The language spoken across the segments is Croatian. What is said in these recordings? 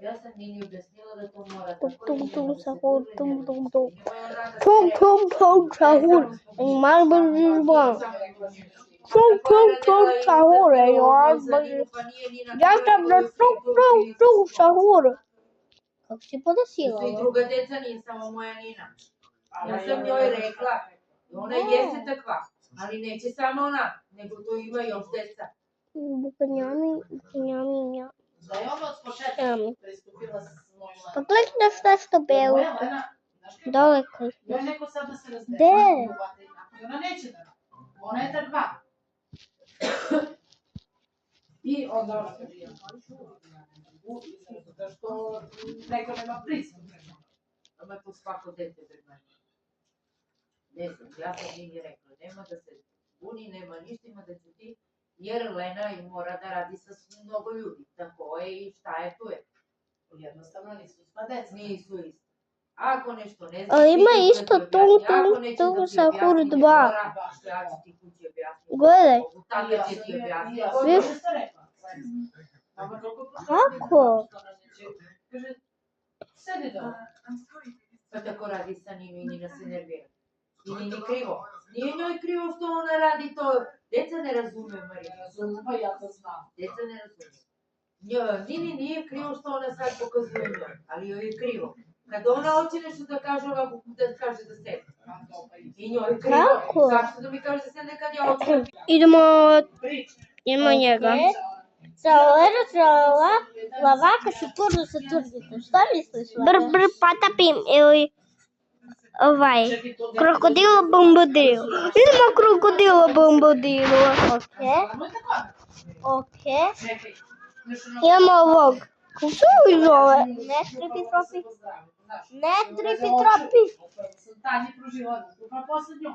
Ja sam Nini objasnila da to mora tako Tum i tum njemu da se sahur, gurle, tum njemu da tum se tum. snima i on rada Tum sve tum tum sahur. Mal bang. Tum tum tum sahur. Ja sam na tum sahur. Kako si podosila? I druga deca nije samo moja Nina. Ja sam njoj rekla, ona jeste takva, ali neće samo ona, nego to ima još deca. Bukanjami. Da je ona od početka pristupila s mojom Pa gledaj nešto belo. Moja Lena, znaš kako? Daleko. Joj neko sad da se razbere. Gde? I ona neće da. Ona je takva. I onda ona kaže, ja zato što neko nema pristup. Ama to svako dete pred mene. Ne znam, ja sam Nini rekla, nema da se buni, nema ništa, ima da ću ti, jer Lena mora da radi sa mnogo ljudi. Tako je i šta je tu je. Jednostavno nisu sva deca. Nisu isto. Ako nešto ne znaš, Ali ima ti isto tum sahur 2. Ja ću ti kući objasniti. Gledaj. Tata će ti objasniti. Viš? Kako? Kaže, sedi dole. Pa tako radi sa Nino i Nina se nervira. I Nini krivo. Nije njoj krivo što ona radi to. Deca ne razume, Marija. Razumu, pa ja to znam. Deca ne razume. Nini nije krivo što ona sad pokazuje njoj, ali joj je krivo. Kad ona hoće nešto da kaže, ovako da kaže da sedi. I njoj je krivo. Kako? Zašto da mi kaže da sedi kad ja hoću? Idemo njega. Tralala, lavaka se turdite. Šta misliš? Br patapim ili krokodilo bombodilo. Idemo krokodilo bombodilo. Okej. Imamo ovog. Kako se ovo zove? Ne tripi tropi.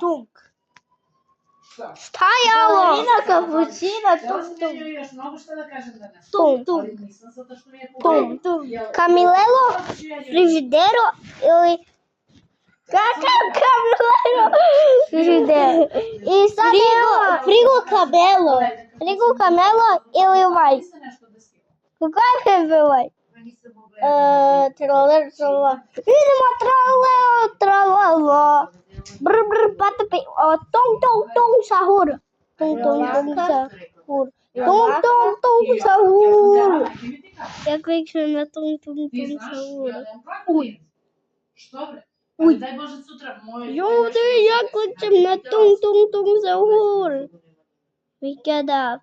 Tunk. Šta je ovo? Marina kapućina, tum. Još mnogo što da kažem da ne. Tum. Ali nisam zato što mi je pogodio. Camilelo, frižidero ili... Kakav Camilelo? Frižidero. I sad evo, frigo camelo ili ovaj. Kakav je ovaj? Traler. Idemo tralala. Br patapi. Tung sahur. Tung sahur. Ja kliknem na tung sahur. Što bre? Uj. Daj Bože sutra moj... Ja kliknem na tung sahur. We get up.